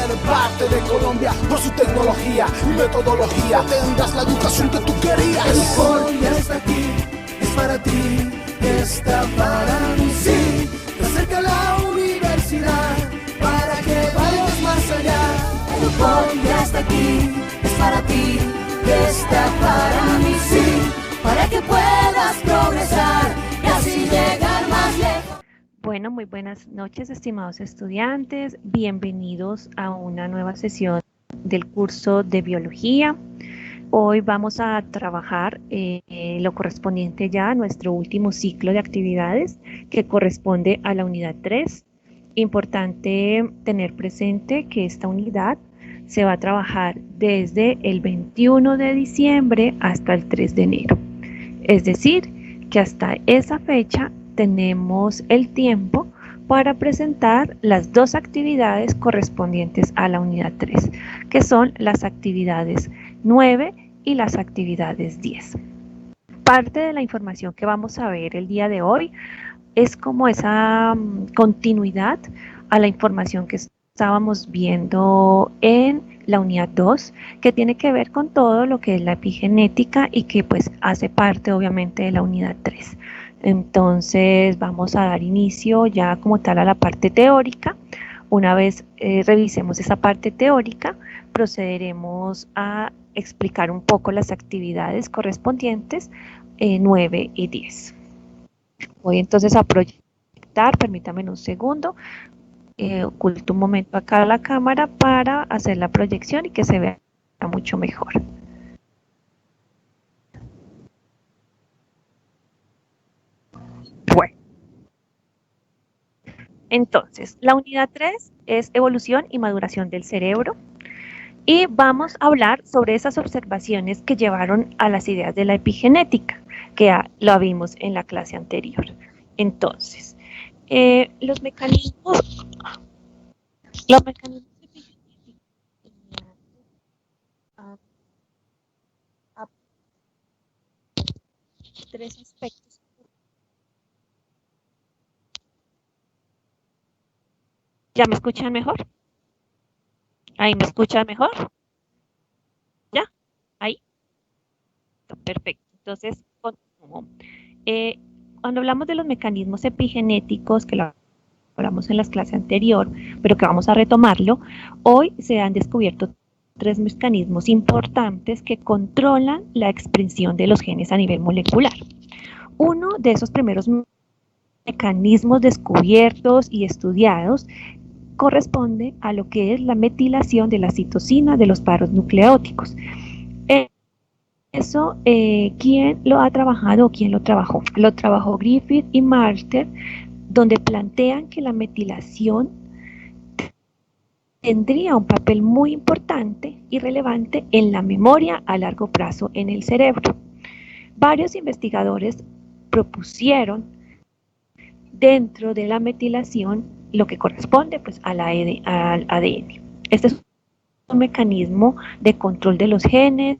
ser parte de Colombia por su tecnología y metodología. Tendrás la educación que tú querías. El UPOL ya está aquí, es para ti, está para mí. Sí, te acerca la universidad para que vayas más allá. El UPOL ya está aquí, es para ti, está para mí. Sí, para que puedas progresar y así llegar más lejos. Bueno, muy buenas noches, estimados estudiantes. Bienvenidos a una nueva sesión del curso de Biología. Hoy vamos a trabajar lo correspondiente ya a nuestro último ciclo de actividades, que corresponde a la unidad 3. Importante tener presente que esta unidad se va a trabajar desde el 21 de diciembre hasta el 3 de enero. Es decir, que hasta esa fecha tenemos el tiempo para presentar las dos actividades correspondientes a la unidad 3, que son las actividades 9 y las actividades 10. Parte de la información que vamos a ver el día de hoy es como esa continuidad a la información que estábamos viendo en la unidad 2, que tiene que ver con todo lo que es la epigenética y que pues hace parte obviamente de la unidad 3. Entonces vamos a dar inicio ya como tal a la parte teórica. Una vez revisemos esa parte teórica, procederemos a explicar un poco las actividades correspondientes 9 y 10. Voy entonces a proyectar, permítanme un segundo. Oculto un momento acá la cámara para hacer la proyección y que se vea mucho mejor. Bueno, entonces la unidad 3 es evolución y maduración del cerebro y vamos a hablar sobre esas observaciones que llevaron a las ideas de la epigenética, que lo vimos en la clase anterior. Entonces, los mecanismos epigenéticos a tres aspectos. ¿Ya me escuchan mejor? ¿Ahí me escuchan mejor? ¿Ya? ¿Ahí? Perfecto. Entonces, continúo. Cuando hablamos de los mecanismos epigenéticos, que lo hablamos en las clases anterior, pero que vamos a retomarlo, hoy se han descubierto tres mecanismos importantes que controlan la expresión de los genes a nivel molecular. Uno de esos primeros mecanismos descubiertos y estudiados corresponde a lo que es la metilación de la citosina de los paros nucleóticos. Eso, ¿quién lo ha trabajado o quién lo trabajó? Lo trabajó Griffith y Marter, donde plantean que la metilación tendría un papel muy importante y relevante en la memoria a largo plazo en el cerebro. Varios investigadores propusieron dentro de la metilación lo que corresponde pues al ADN. Este es un mecanismo de control de los genes,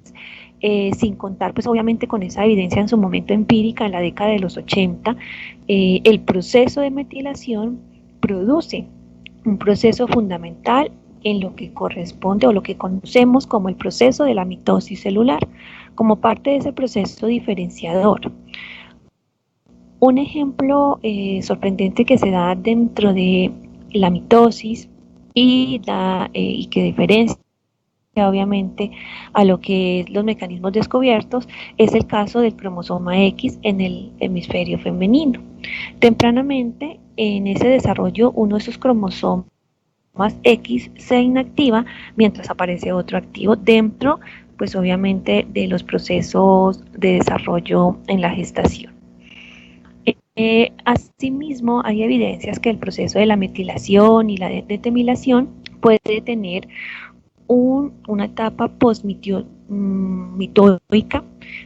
sin contar pues obviamente con esa evidencia en su momento empírica en la década de los 80, el proceso de metilación produce un proceso fundamental en lo que corresponde o lo que conocemos como el proceso de la mitosis celular, como parte de ese proceso diferenciador. Un ejemplo sorprendente que se da dentro de la mitosis y que diferencia obviamente a lo que es los mecanismos descubiertos es el caso del cromosoma X en el hemisferio femenino. Tempranamente en ese desarrollo uno de esos cromosomas X se inactiva mientras aparece otro activo dentro pues obviamente de los procesos de desarrollo en la gestación. Asimismo, hay evidencias que el proceso de la metilación y la detemilación puede tener una etapa postmitóica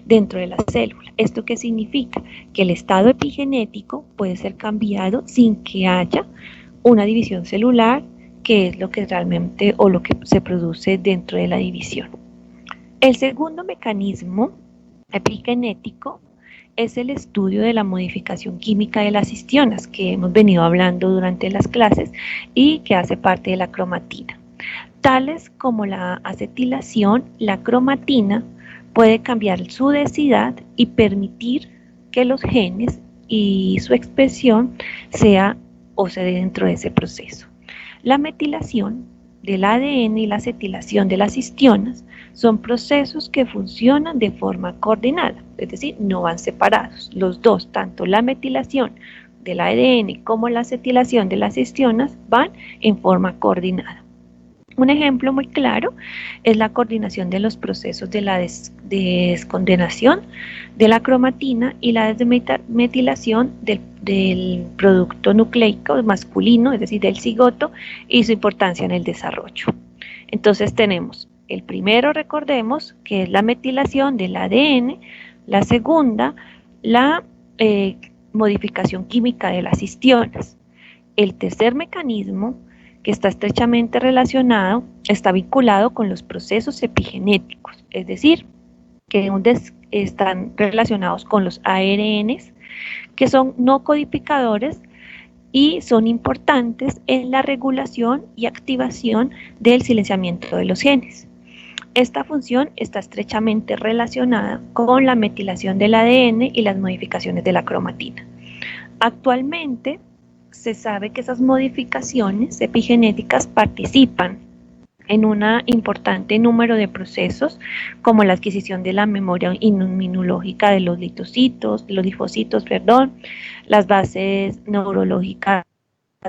dentro de la célula. ¿Esto qué significa? Que el estado epigenético puede ser cambiado sin que haya una división celular, que es lo que realmente o lo que se produce dentro de la división. El segundo mecanismo epigenético es el estudio de la modificación química de las histionas, que hemos venido hablando durante las clases y que hace parte de la cromatina. tales como la acetilación, la cromatina, puede cambiar su densidad y permitir que los genes y su expresión sea o se dé dentro de ese proceso. La metilación del ADN y la acetilación de las histionas son procesos que funcionan de forma coordinada, es decir, no van separados. Los dos, tanto la metilación del ADN como la acetilación de las histionas, van en forma coordinada. Un ejemplo muy claro es la coordinación de los procesos de la descondenación de la cromatina y la desmetilación del producto nucleico masculino, es decir, del cigoto, y su importancia en el desarrollo. Entonces tenemos el primero, recordemos, que es la metilación del ADN, la segunda, la modificación química de las histionas. El tercer mecanismo, que está estrechamente relacionado, está vinculado con los procesos epigenéticos, es decir, que están relacionados con los ARNs, que son no codificadores y son importantes en la regulación y activación del silenciamiento de los genes. Esta función está estrechamente relacionada con la metilación del ADN y las modificaciones de la cromatina. Actualmente, se sabe que esas modificaciones epigenéticas participan en un importante número de procesos, como la adquisición de la memoria inmunológica de los linfocitos, las bases neurológicas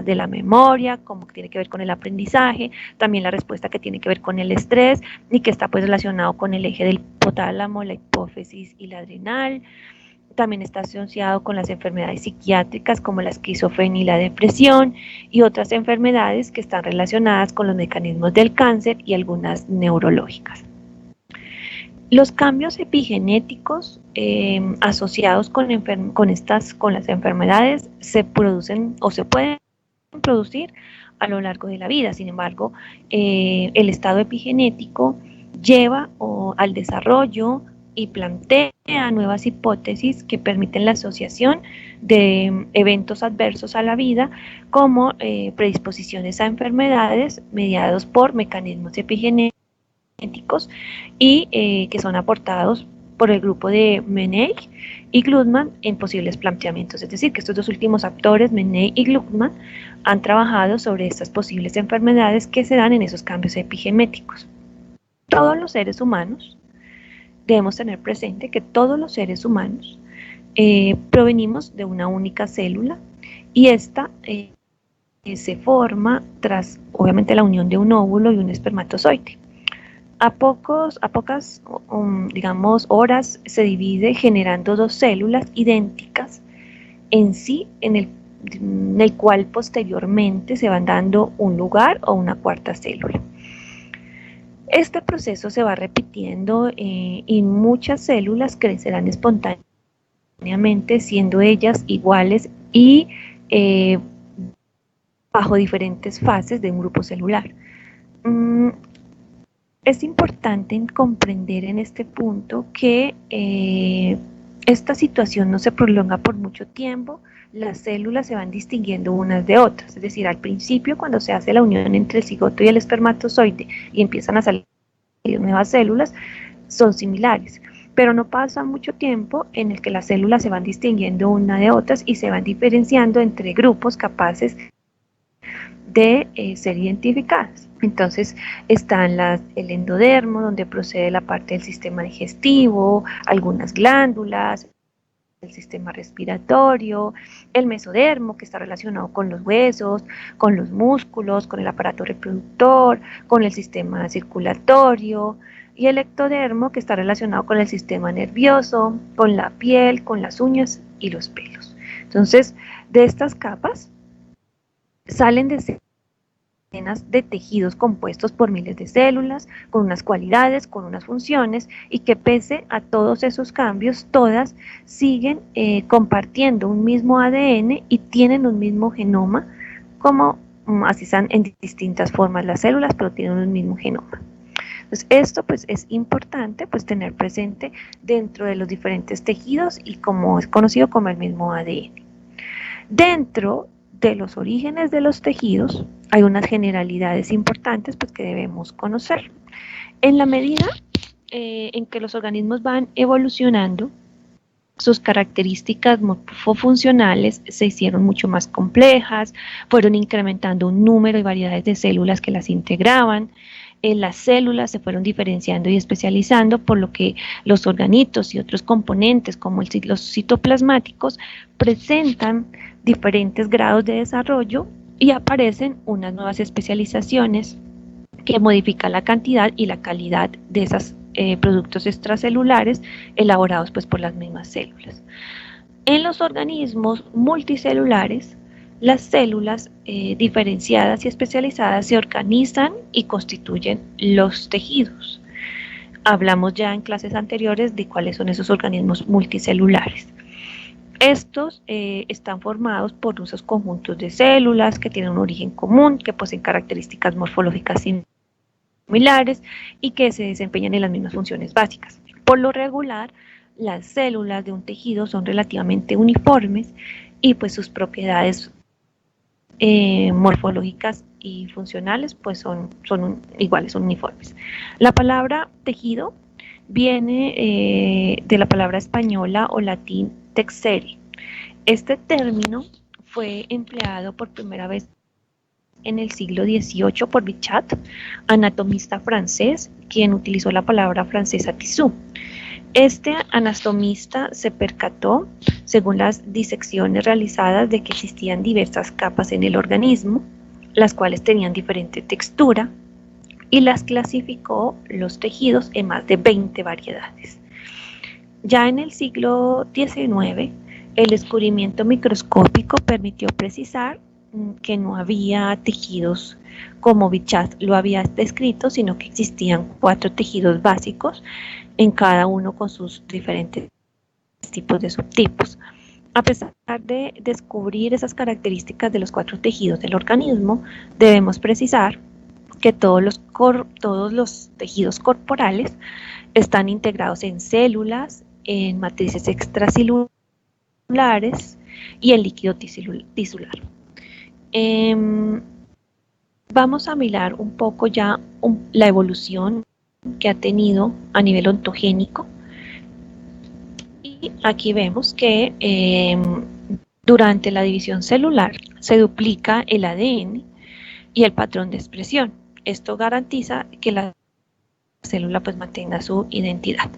de la memoria, como que tiene que ver con el aprendizaje, también la respuesta que tiene que ver con el estrés y que está pues relacionado con el eje del hipotálamo, la hipófisis y la adrenal. También está asociado con las enfermedades psiquiátricas como la esquizofrenia y la depresión y otras enfermedades que están relacionadas con los mecanismos del cáncer y algunas neurológicas. Los cambios epigenéticos asociados con las enfermedades se producen o se pueden producir a lo largo de la vida. Sin embargo, el estado epigenético lleva al desarrollo y plantea nuevas hipótesis que permiten la asociación de eventos adversos a la vida como predisposiciones a enfermedades mediados por mecanismos epigenéticos y que son aportados por el grupo de Meney y Glucksmann en posibles planteamientos. Es decir, que estos dos últimos autores, Meney y Glucksmann, han trabajado sobre estas posibles enfermedades que se dan en esos cambios epigenéticos. Todos los seres humanos debemos tener presente que todos los seres humanos provenimos de una única célula y esta se forma tras, obviamente, la unión de un óvulo y un espermatozoide. A pocas digamos, horas se divide generando dos células idénticas en sí, en el cual posteriormente se van dando un lugar o una cuarta célula. Este proceso se va repitiendo y muchas células crecerán espontáneamente, siendo ellas iguales y bajo diferentes fases de un grupo celular. Es importante comprender en este punto que esta situación no se prolonga por mucho tiempo. Las células se van distinguiendo unas de otras, es decir, al principio cuando se hace la unión entre el cigoto y el espermatozoide y empiezan a salir nuevas células, son similares, pero no pasa mucho tiempo en el que las células se van distinguiendo una de otras y se van diferenciando entre grupos capaces de ser identificadas. Entonces están el endodermo, donde procede la parte del sistema digestivo, algunas glándulas, el sistema respiratorio, el mesodermo, que está relacionado con los huesos, con los músculos, con el aparato reproductor, con el sistema circulatorio, y el ectodermo, que está relacionado con el sistema nervioso, con la piel, con las uñas y los pelos. Entonces, de estas capas salen decenas de tejidos compuestos por miles de células, con unas cualidades, con unas funciones, y que pese a todos esos cambios, todas siguen compartiendo un mismo ADN y tienen un mismo genoma, como así están en distintas formas las células, pero tienen un mismo genoma. Entonces, esto pues es importante pues tener presente dentro de los diferentes tejidos y como es conocido como el mismo ADN. Dentro de los orígenes de los tejidos, hay unas generalidades importantes pues, que debemos conocer. En la medida en que los organismos van evolucionando, sus características morfofuncionales se hicieron mucho más complejas, fueron incrementando un número y variedades de células que las integraban, las células se fueron diferenciando y especializando, por lo que los organitos y otros componentes como los citoplasmáticos presentan diferentes grados de desarrollo y aparecen unas nuevas especializaciones que modifican la cantidad y la calidad de esos productos extracelulares elaborados pues, por las mismas células. En los organismos multicelulares, las células diferenciadas y especializadas se organizan y constituyen los tejidos. Hablamos ya en clases anteriores de cuáles son esos organismos multicelulares. Estos están formados por unos conjuntos de células que tienen un origen común, que poseen características morfológicas similares y que se desempeñan en las mismas funciones básicas. Por lo regular, las células de un tejido son relativamente uniformes y pues sus propiedades morfológicas y funcionales pues son iguales, son uniformes. La palabra tejido viene de la palabra española o latín texere. Este término fue empleado por primera vez en el siglo XVIII por Bichat, anatomista francés, quien utilizó la palabra francesa tissu. Este anatomista se percató, según las disecciones realizadas, de que existían diversas capas en el organismo, las cuales tenían diferente textura, y las clasificó los tejidos en más de 20 variedades. Ya en el siglo XIX, el descubrimiento microscópico permitió precisar que no había tejidos como Bichat lo había descrito, sino que existían 4 tejidos básicos, en cada uno con sus diferentes tipos de subtipos. A pesar de descubrir esas características de los 4 tejidos del organismo, debemos precisar que todos los tejidos corporales están integrados en células, en matrices extracelulares y en líquido tisular. Vamos a mirar un poco ya la evolución que ha tenido a nivel ontogénico, y aquí vemos que durante la división celular se duplica el ADN y el patrón de expresión. Esto garantiza que la célula pues mantenga su identidad.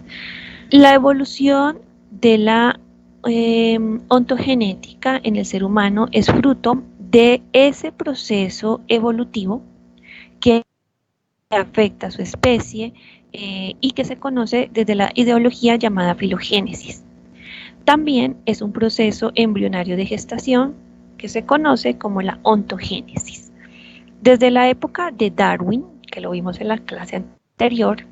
La evolución de la ontogenética en el ser humano es fruto de ese proceso evolutivo que afecta a su especie y que se conoce desde la ideología llamada filogénesis. También es un proceso embrionario de gestación que se conoce como la ontogénesis. Desde la época de Darwin, que lo vimos en la clase anterior,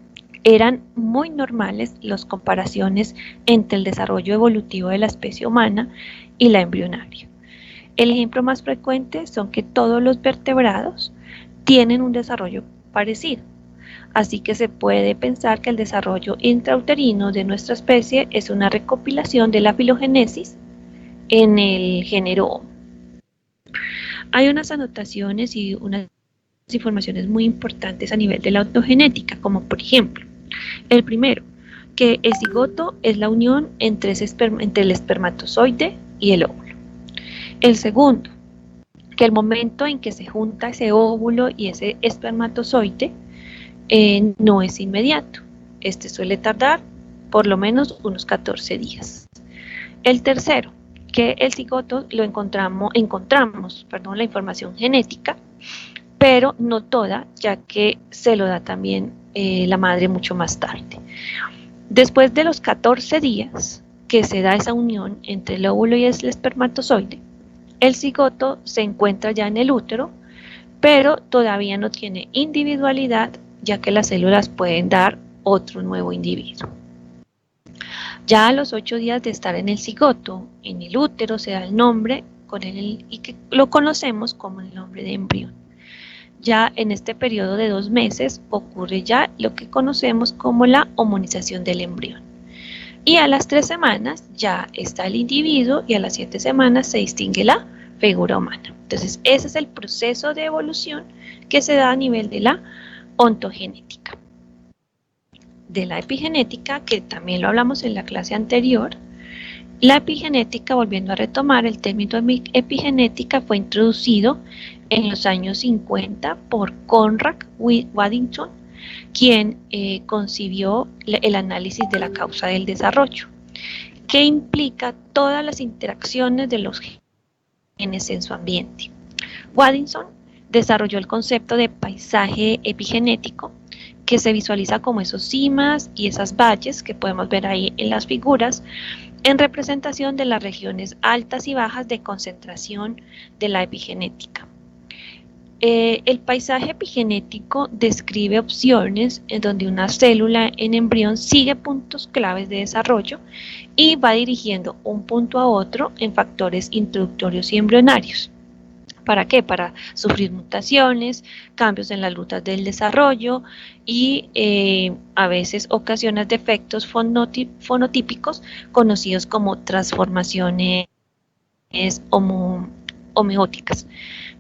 eran muy normales las comparaciones entre el desarrollo evolutivo de la especie humana y la embrionaria. El ejemplo más frecuente son que todos los vertebrados tienen un desarrollo parecido, así que se puede pensar que el desarrollo intrauterino de nuestra especie es una recopilación de la filogénesis en el género Homo. Hay unas anotaciones y unas informaciones muy importantes a nivel de la ontogenética, como por ejemplo, el primero, que el cigoto es la unión entre el espermatozoide y el óvulo. El segundo, que el momento en que se junta ese óvulo y ese espermatozoide no es inmediato. Este suele tardar por lo menos unos 14 días. El tercero, que el cigoto lo encontramos la información genética, pero no toda, ya que se lo da también la madre mucho más tarde. Después de los 14 días que se da esa unión entre el óvulo y el espermatozoide, el cigoto se encuentra ya en el útero, pero todavía no tiene individualidad, ya que las células pueden dar otro nuevo individuo. Ya a los 8 días de estar en el cigoto, en el útero se da el nombre y que lo conocemos como el nombre de embrión. Ya en este periodo de 2 meses ocurre ya lo que conocemos como la homonización del embrión. Y a las 3 semanas ya está el individuo y a las 7 semanas se distingue la figura humana. Entonces, ese es el proceso de evolución que se da a nivel de la ontogenética. De la epigenética, que también lo hablamos en la clase anterior, la epigenética, volviendo a retomar, el término epigenética fue introducido en los años 50 por Conrad Waddington, quien concibió el análisis de la causa del desarrollo, que implica todas las interacciones de los genes en su ambiente. Waddington desarrolló el concepto de paisaje epigenético, que se visualiza como esos cimas y esas valles que podemos ver ahí en las figuras, en representación de las regiones altas y bajas de concentración de la epigenética. El paisaje epigenético describe opciones en donde una célula en embrión sigue puntos claves de desarrollo y va dirigiendo un punto a otro en factores introductorios y embrionarios. ¿Para qué? Para sufrir mutaciones, cambios en las rutas del desarrollo y a veces ocasiona defectos fonotípicos conocidos como transformaciones homeóticas.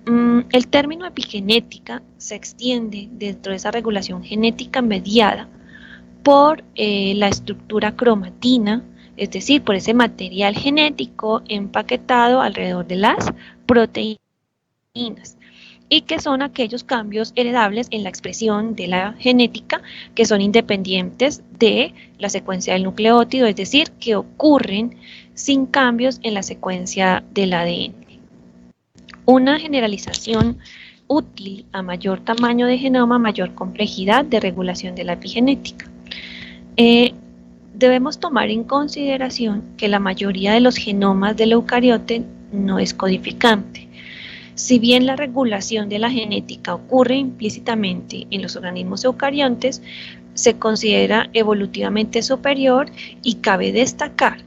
El término epigenética se extiende dentro de esa regulación genética mediada por la estructura cromatina, es decir, por ese material genético empaquetado alrededor de las proteínas, y que son aquellos cambios heredables en la expresión de la genética que son independientes de la secuencia del nucleótido, es decir, que ocurren sin cambios en la secuencia del ADN. Una generalización útil a mayor tamaño de genoma, mayor complejidad de regulación de la epigenética. Debemos tomar en consideración que la mayoría de los genomas del eucariote no es codificante. Si bien la regulación de la genética ocurre implícitamente en los organismos eucariontes, se considera evolutivamente superior y cabe destacar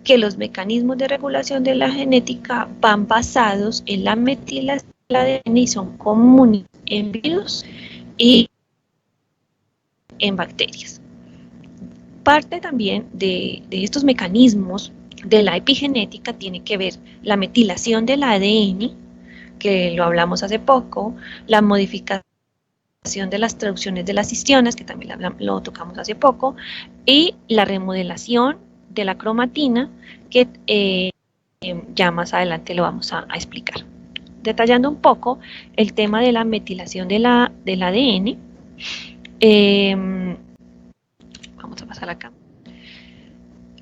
que los mecanismos de regulación de la genética van basados en la metilación del ADN y son comunes en virus y en bacterias. Parte también de estos mecanismos de la epigenética tiene que ver la metilación del ADN, que lo hablamos hace poco, la modificación de las traducciones de las histionas, que también lo tocamos hace poco, y la remodelación de la cromatina, que ya más adelante lo vamos a explicar. Detallando un poco el tema de la metilación del ADN, vamos a pasar acá.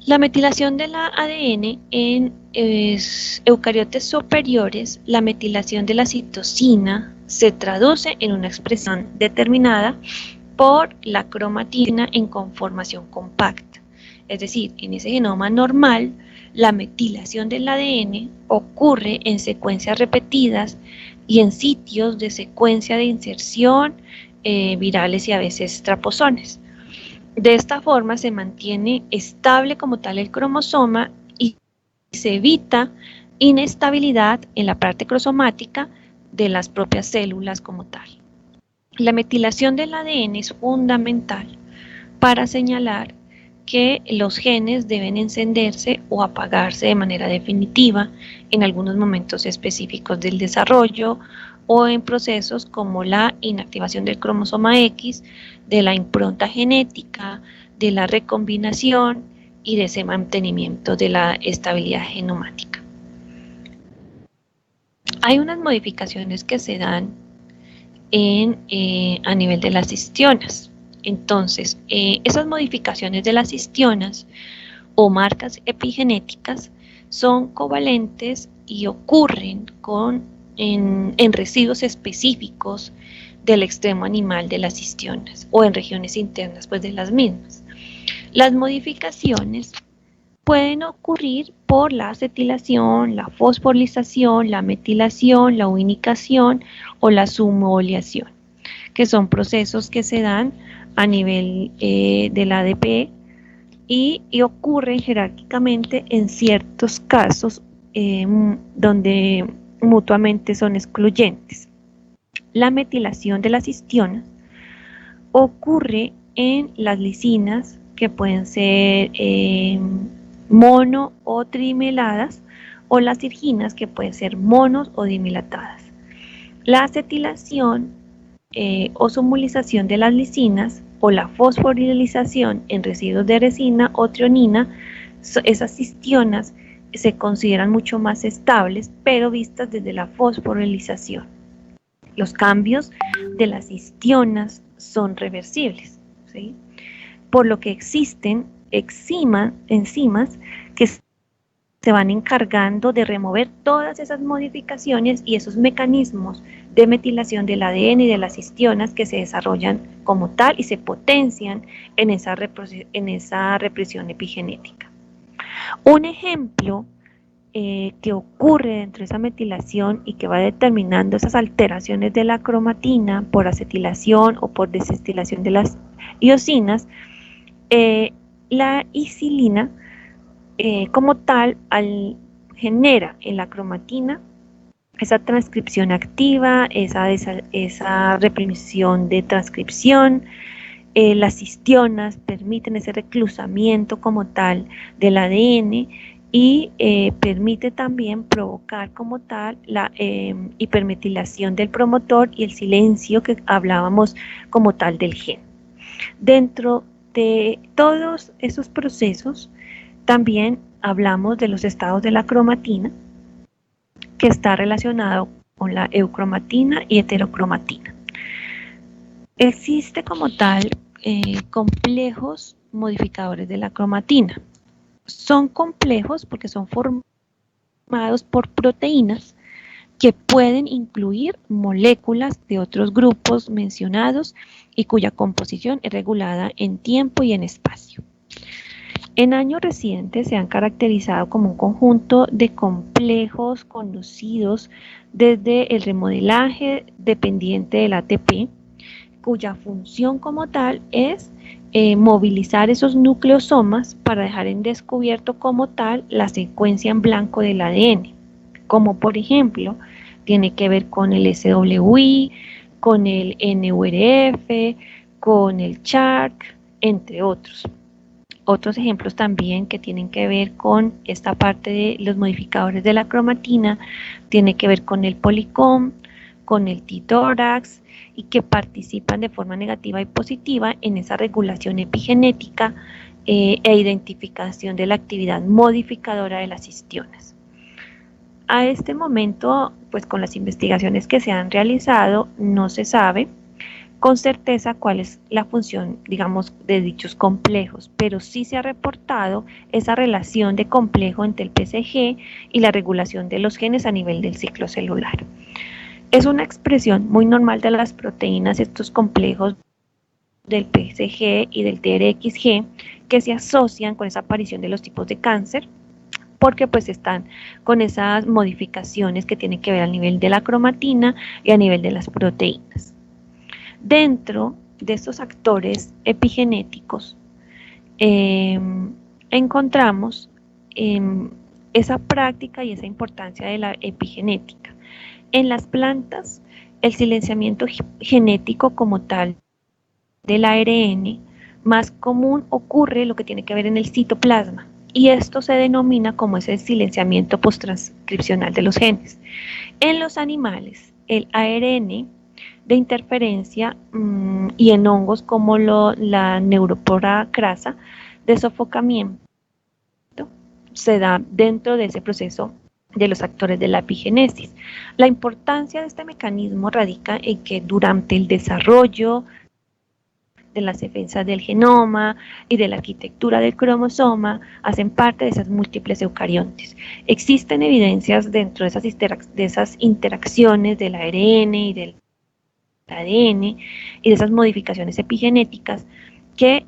La metilación del ADN en eucariotes superiores, la metilación de la citosina se traduce en una expresión determinada por la cromatina en conformación compacta. Es decir, en ese genoma normal, la metilación del ADN ocurre en secuencias repetidas y en sitios de secuencia de inserción virales y a veces traposones. De esta forma se mantiene estable como tal el cromosoma y se evita inestabilidad en la parte cromosomática de las propias células como tal. La metilación del ADN es fundamental para señalar que los genes deben encenderse o apagarse de manera definitiva en algunos momentos específicos del desarrollo o en procesos como la inactivación del cromosoma X, de la impronta genética, de la recombinación y de ese mantenimiento de la estabilidad genomática. Hay unas modificaciones que se dan a nivel de las histionas. Entonces, esas modificaciones de las histionas o marcas epigenéticas son covalentes y ocurren en residuos específicos del extremo animal de las histionas o en regiones internas pues, de las mismas. Las modificaciones pueden ocurrir por la acetilación, la fosforilación, la metilación, la unicación o la sumoleación, que son procesos que se dan a nivel del ADP y ocurren jerárquicamente en ciertos casos donde mutuamente son excluyentes. La metilación de las histionas ocurre en las lisinas que pueden ser mono o trimeladas o las sirginas, que pueden ser monos o dimilatadas. La acetilación o sumulización de las lisinas o la fosforilización en residuos de resina o trionina, esas histionas se consideran mucho más estables, pero vistas desde la fosforilización. Los cambios de las histionas son reversibles, ¿sí? Por lo que existen enzimas que se van encargando de remover todas esas modificaciones y esos mecanismos de metilación del ADN y de las histionas que se desarrollan como tal y se potencian en esa represión epigenética. Un ejemplo que ocurre dentro de esa metilación y que va determinando esas alteraciones de la cromatina por acetilación o por desestilación de las iosinas, la isilina como tal genera en la cromatina esa transcripción activa, esa represión de transcripción. Las histionas permiten ese reclusamiento como tal del ADN y permite también provocar como tal la hipermetilación del promotor y el silencio que hablábamos como tal del gen. Dentro de todos esos procesos también hablamos de los estados de la cromatina, que está relacionado con la eucromatina y heterocromatina. Existe como tal complejos modificadores de la cromatina. Son complejos porque son formados por proteínas que pueden incluir moléculas de otros grupos mencionados y cuya composición es regulada en tiempo y en espacio. En años recientes se han caracterizado como un conjunto de complejos conocidos desde el remodelaje dependiente del ATP, cuya función como tal es movilizar esos nucleosomas para dejar en descubierto como tal la secuencia en blanco del ADN, como por ejemplo tiene que ver con el SWI, con el NURF, con el CHARC, entre otros. Otros ejemplos también que tienen que ver con esta parte de los modificadores de la cromatina, tiene que ver con el policom, con el T-tórax, y que participan de forma negativa y positiva en esa regulación epigenética e identificación de la actividad modificadora de las histionas. A este momento, pues con las investigaciones que se han realizado, no se sabe con certeza cuál es la función, digamos, de dichos complejos, pero sí se ha reportado esa relación de complejo entre el PSG y la regulación de los genes a nivel del ciclo celular. Es una expresión muy normal de las proteínas, estos complejos del PSG y del TRXG, que se asocian con esa aparición de los tipos de cáncer, porque pues están con esas modificaciones que tienen que ver a nivel de la cromatina y a nivel de las proteínas. Dentro de estos actores epigenéticos encontramos esa práctica y esa importancia de la epigenética. En las plantas, el silenciamiento genético como tal del ARN más común ocurre lo que tiene que ver en el citoplasma, y esto se denomina como ese silenciamiento posttranscripcional de los genes. En los animales, el ARN de interferencia y en hongos como la Neuropora crasa de sofocamiento se da dentro de ese proceso de los actores de la epigénesis. La importancia de este mecanismo radica en que durante el desarrollo de las defensas del genoma y de la arquitectura del cromosoma hacen parte de esas múltiples eucariontes. Existen evidencias dentro de esas interacciones del ARN y del ADN y de esas modificaciones epigenéticas que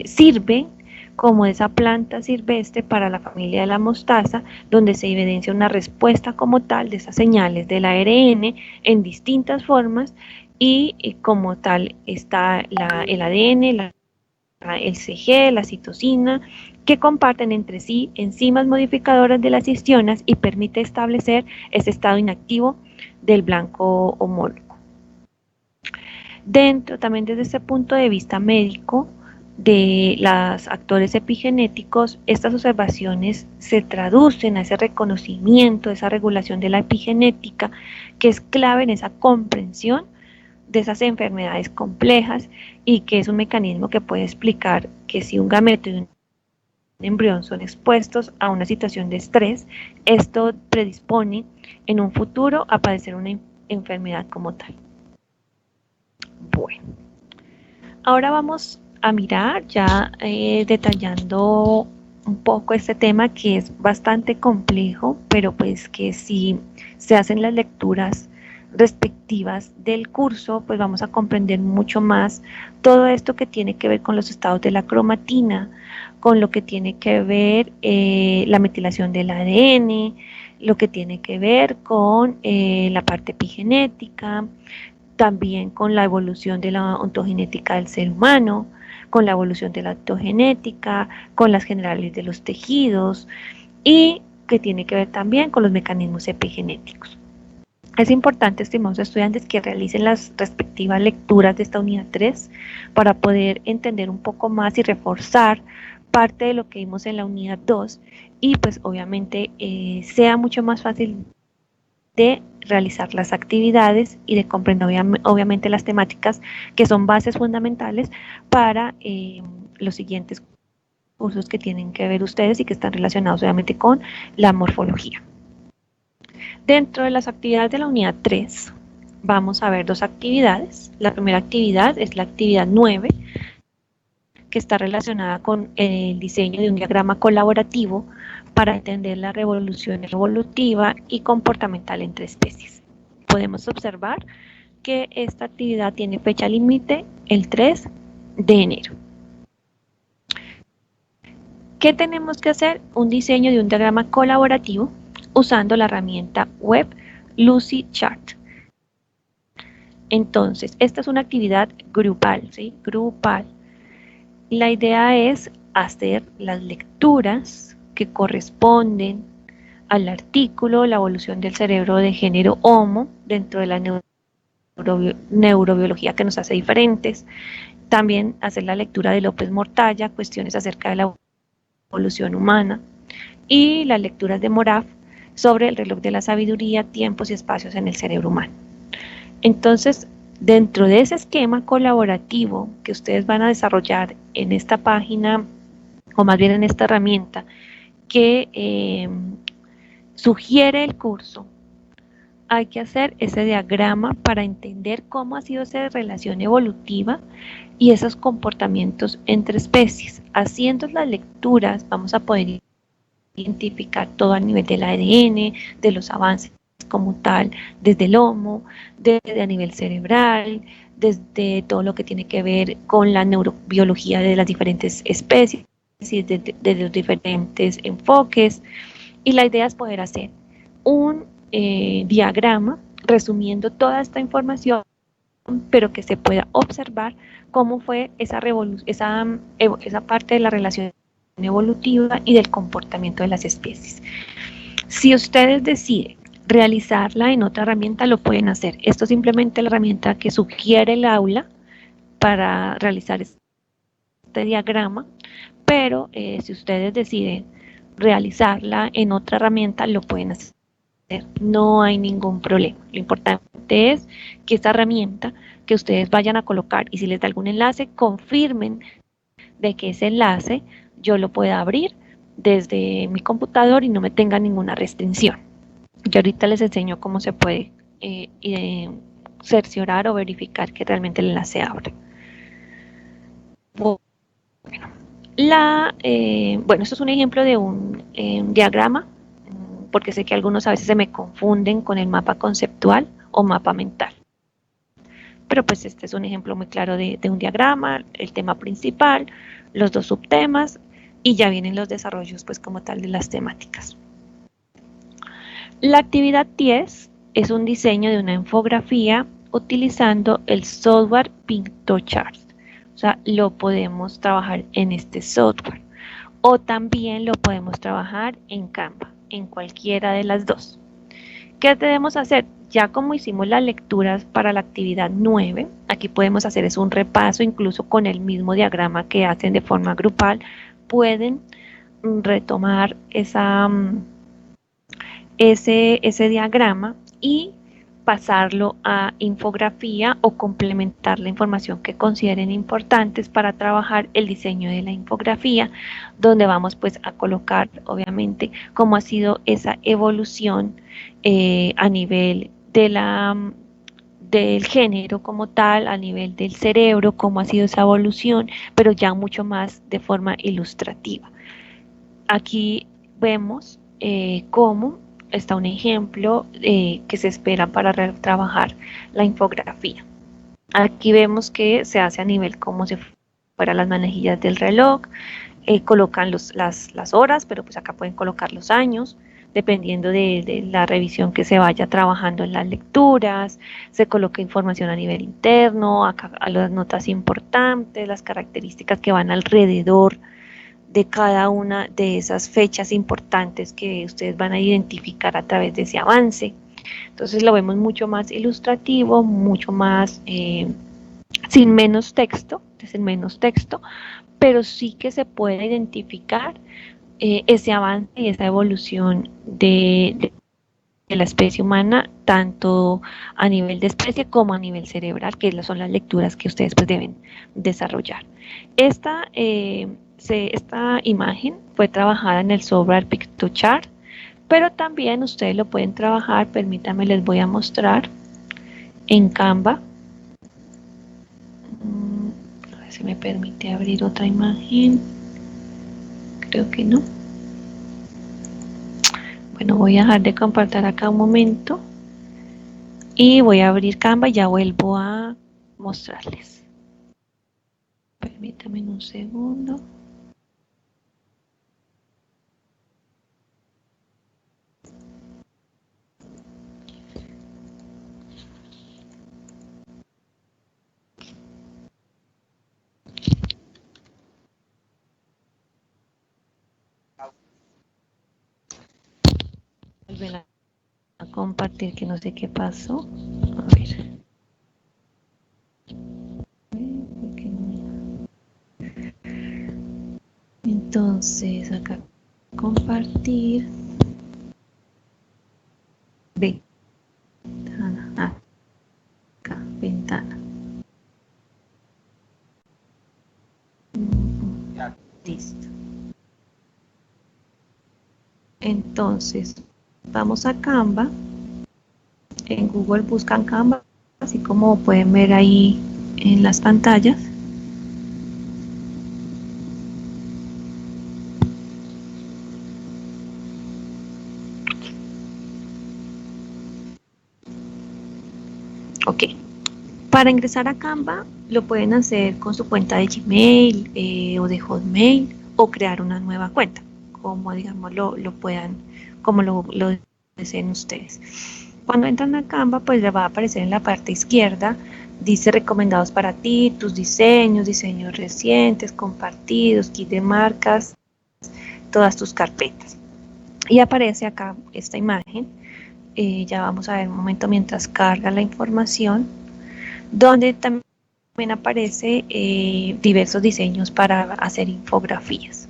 sirven como esa planta silvestre para la familia de la mostaza, donde se evidencia una respuesta como tal de esas señales del ARN en distintas formas y como tal está el ADN, el CG, la citosina, que comparten entre sí enzimas modificadoras de las histionas y permite establecer ese estado inactivo del blanco homólogo. Dentro, también desde ese punto de vista médico, de los actores epigenéticos, estas observaciones se traducen a ese reconocimiento, esa regulación de la epigenética, que es clave en esa comprensión de esas enfermedades complejas y que es un mecanismo que puede explicar que si un gameto y un embrión son expuestos a una situación de estrés, esto predispone en un futuro a padecer una enfermedad como tal. Bueno, ahora vamos a mirar ya detallando un poco este tema que es bastante complejo, pero pues que si se hacen las lecturas respectivas del curso, pues vamos a comprender mucho más todo esto que tiene que ver con los estados de la cromatina, con lo que tiene que ver la metilación del ADN, lo que tiene que ver con la parte epigenética, también con la evolución de la ontogenética del ser humano, con la evolución de la ontogenética, con las generales de los tejidos y que tiene que ver también con los mecanismos epigenéticos. Es importante, estimados estudiantes, que realicen las respectivas lecturas de esta unidad 3 para poder entender un poco más y reforzar parte de lo que vimos en la unidad 2 y pues obviamente sea mucho más fácil de realizar las actividades y de comprender obviamente las temáticas que son bases fundamentales para los siguientes cursos que tienen que ver ustedes y que están relacionados obviamente con la morfología. Dentro de las actividades de la unidad 3 vamos a ver dos actividades. La primera actividad es la actividad 9, que está relacionada con el diseño de un diagrama colaborativo para entender la revolución evolutiva y comportamental entre especies. Podemos observar que esta actividad tiene fecha límite el 3 de enero. ¿Qué tenemos que hacer? Un diseño de un diagrama colaborativo usando la herramienta web LucyChart. Entonces, esta es una actividad grupal, ¿sí? Grupal. La idea es hacer las lecturas que corresponden al artículo La evolución del cerebro de género Homo dentro de la neurobiología que nos hace diferentes. También hacer la lectura de López Mortalla, cuestiones acerca de la evolución humana, y las lecturas de Moraf sobre el reloj de la sabiduría, tiempos y espacios en el cerebro humano. Entonces, dentro de ese esquema colaborativo que ustedes van a desarrollar en esta página, o más bien en esta herramienta que sugiere el curso, hay que hacer ese diagrama para entender cómo ha sido esa relación evolutiva y esos comportamientos entre especies. Haciendo las lecturas vamos a poder identificar todo a nivel del ADN, de los avances como tal, desde el Homo, desde a nivel cerebral, desde todo lo que tiene que ver con la neurobiología de las diferentes especies, de los diferentes enfoques. Y la idea es poder hacer un diagrama resumiendo toda esta información, pero que se pueda observar cómo fue esa parte de la relación evolutiva y del comportamiento de las especies. Si ustedes deciden realizarla en otra herramienta, lo pueden hacer. Esto es simplemente la herramienta que sugiere el aula para realizar este diagrama, pero si ustedes deciden realizarla en otra herramienta, lo pueden hacer. No hay ningún problema. Lo importante es que esta herramienta que ustedes vayan a colocar, y si les da algún enlace, confirmen de que ese enlace yo lo pueda abrir desde mi computador y no me tenga ninguna restricción. Yo ahorita les enseño cómo se puede cerciorar o verificar que realmente el enlace abre. Bueno, esto es un ejemplo de un diagrama, porque sé que algunos a veces se me confunden con el mapa conceptual o mapa mental. Pero pues este es un ejemplo muy claro de un diagrama, el tema principal, los dos subtemas, y ya vienen los desarrollos pues como tal de las temáticas. La actividad 10 es un diseño de una infografía utilizando el software PintoChart. O sea, lo podemos trabajar en este software o también lo podemos trabajar en Canva, en cualquiera de las dos. ¿Qué debemos hacer? Ya como hicimos las lecturas para la actividad 9, aquí podemos hacer es un repaso, incluso con el mismo diagrama que hacen de forma grupal, pueden retomar ese diagrama y pasarlo a infografía o complementar la información que consideren importantes para trabajar el diseño de la infografía, donde vamos pues a colocar obviamente cómo ha sido esa evolución a nivel del género como tal, a nivel del cerebro, cómo ha sido esa evolución, pero ya mucho más de forma ilustrativa. Aquí vemos cómo está un ejemplo que se espera para trabajar la infografía. Aquí vemos que se hace a nivel como si fueran las manejillas del reloj, colocan las horas, pero pues acá pueden colocar los años, dependiendo de la revisión que se vaya trabajando en las lecturas, se coloca información a nivel interno, acá a las notas importantes, las características que van alrededor de cada una de esas fechas importantes que ustedes van a identificar a través de ese avance. Entonces lo vemos mucho más ilustrativo, mucho más sin menos texto, pero sí que se puede identificar ese avance y esa evolución de la especie humana, tanto a nivel de especie como a nivel cerebral, que son las lecturas que ustedes pues deben desarrollar. Esta imagen fue trabajada en el software Piktochart, pero también ustedes lo pueden trabajar, permítanme, les voy a mostrar en Canva. A ver si me permite abrir otra imagen. Creo que no. Bueno, voy a dejar de compartir acá un momento y voy a abrir Canva y ya vuelvo a mostrarles. Permítanme un segundo. Vuelven a compartir, que no sé qué pasó. A ver. Entonces, acá compartir. Ventana. Acá, ventana. Listo. Entonces, vamos a Canva. En Google buscan Canva, así como pueden ver ahí en las pantallas. Ok. Para ingresar a Canva lo pueden hacer con su cuenta de Gmail o de Hotmail o crear una nueva cuenta, como digamos lo puedan, como lo deseen ustedes. Cuando entran a Canva, pues les va a aparecer en la parte izquierda, dice recomendados para ti, tus diseños recientes, compartidos, kit de marcas, todas tus carpetas. Y aparece acá esta imagen, ya vamos a ver un momento mientras carga la información, donde también aparece diversos diseños para hacer infografías.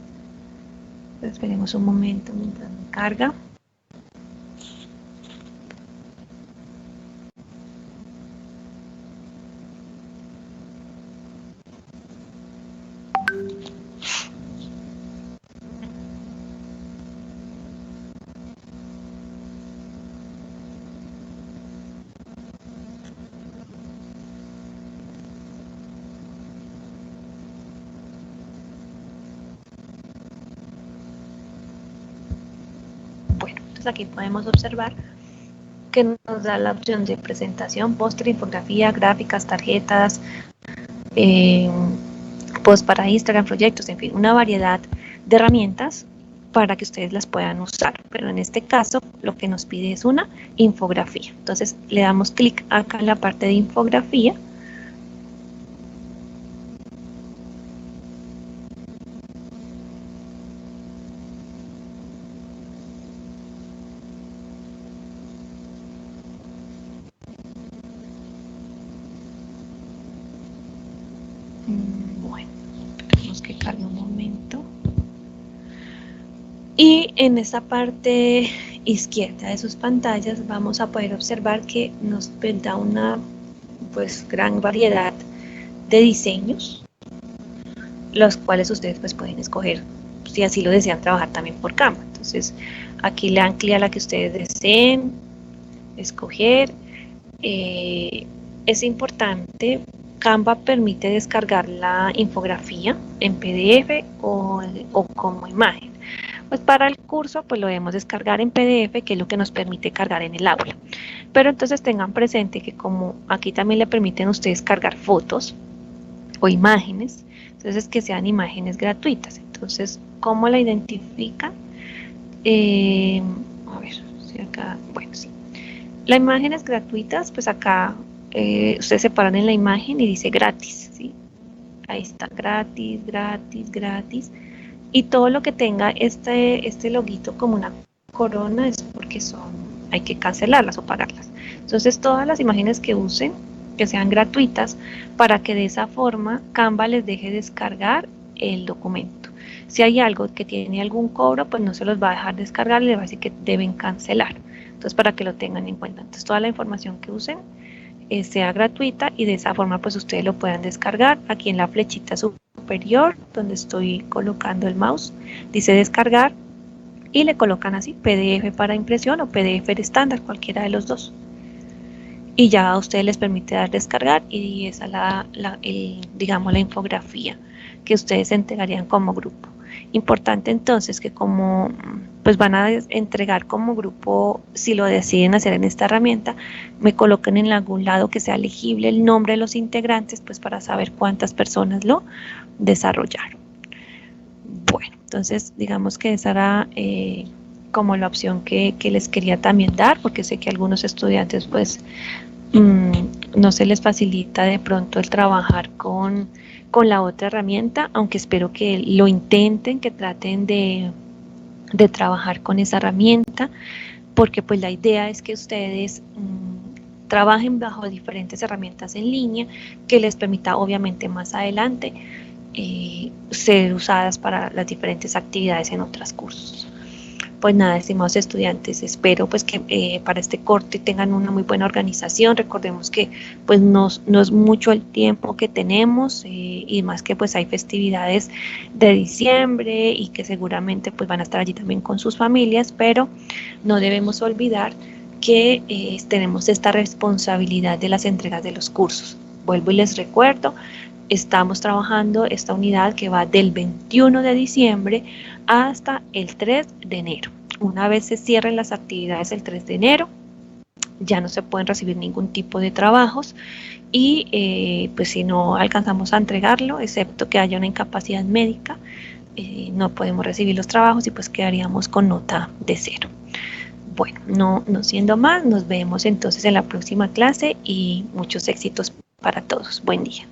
Entonces, esperemos un momento mientras me carga. Bueno, entonces aquí podemos observar que nos da la opción de presentación, póster, infografía, gráficas, tarjetas, post para Instagram, proyectos, en fin, una variedad de herramientas para que ustedes las puedan usar, pero en este caso lo que nos pide es una infografía. Entonces le damos clic acá en la parte de infografía. Bueno, esperemos que cargue un momento. Y en esta parte izquierda de sus pantallas vamos a poder observar que nos da una gran variedad de diseños, los cuales ustedes pues pueden escoger si así lo desean trabajar también por Canva. Entonces aquí le dan clic a la que ustedes deseen escoger. Es importante, Canva permite descargar la infografía en PDF o como imagen. Pues para el curso pues lo debemos descargar en PDF, que es lo que nos permite cargar en el aula. Pero entonces tengan presente que como aquí también le permiten a ustedes cargar fotos o imágenes, entonces que sean imágenes gratuitas. Entonces, ¿cómo la identifican? A ver, si acá, bueno, sí. Las imágenes gratuitas, pues acá ustedes se paran en la imagen y dice gratis, ¿sí? Ahí está, gratis, gratis, gratis. Y todo lo que tenga este loguito como una corona es porque hay que cancelarlas o pagarlas. Entonces todas las imágenes que usen, que sean gratuitas, para que de esa forma Canva les deje descargar el documento. Si hay algo que tiene algún cobro, pues no se los va a dejar descargar y les va a decir que deben cancelar. Entonces para que lo tengan en cuenta. Entonces toda la información que usen sea gratuita y de esa forma pues ustedes lo puedan descargar. Aquí en la flechita superior donde estoy colocando el mouse dice descargar y le colocan así PDF para impresión o PDF estándar, cualquiera de los dos, y ya a ustedes les permite dar descargar y esa es digamos la infografía que ustedes entregarían como grupo. Importante entonces que como pues van a entregar como grupo, si lo deciden hacer en esta herramienta, me coloquen en algún lado que sea legible el nombre de los integrantes, pues para saber cuántas personas lo desarrollaron. Bueno, entonces digamos que esa era como la opción que les quería también dar, porque sé que a algunos estudiantes pues no se les facilita de pronto el trabajar con la otra herramienta, aunque espero que lo intenten, que traten de trabajar con esa herramienta, porque pues la idea es que ustedes trabajen bajo diferentes herramientas en línea que les permita obviamente más adelante ser usadas para las diferentes actividades en otros cursos. Pues nada, estimados estudiantes, espero pues que para este corte tengan una muy buena organización. Recordemos que pues no es mucho el tiempo que tenemos y más que pues hay festividades de diciembre y que seguramente pues van a estar allí también con sus familias, pero no debemos olvidar que tenemos esta responsabilidad de las entregas de los cursos. Vuelvo y les recuerdo, estamos trabajando esta unidad que va del 21 de diciembre hasta el 3 de enero. Una vez se cierren las actividades el 3 de enero, ya no se pueden recibir ningún tipo de trabajos y pues si no alcanzamos a entregarlo, excepto que haya una incapacidad médica, no podemos recibir los trabajos y pues quedaríamos con nota de 0. Bueno, no siendo más, nos vemos entonces en la próxima clase y muchos éxitos para todos. Buen día.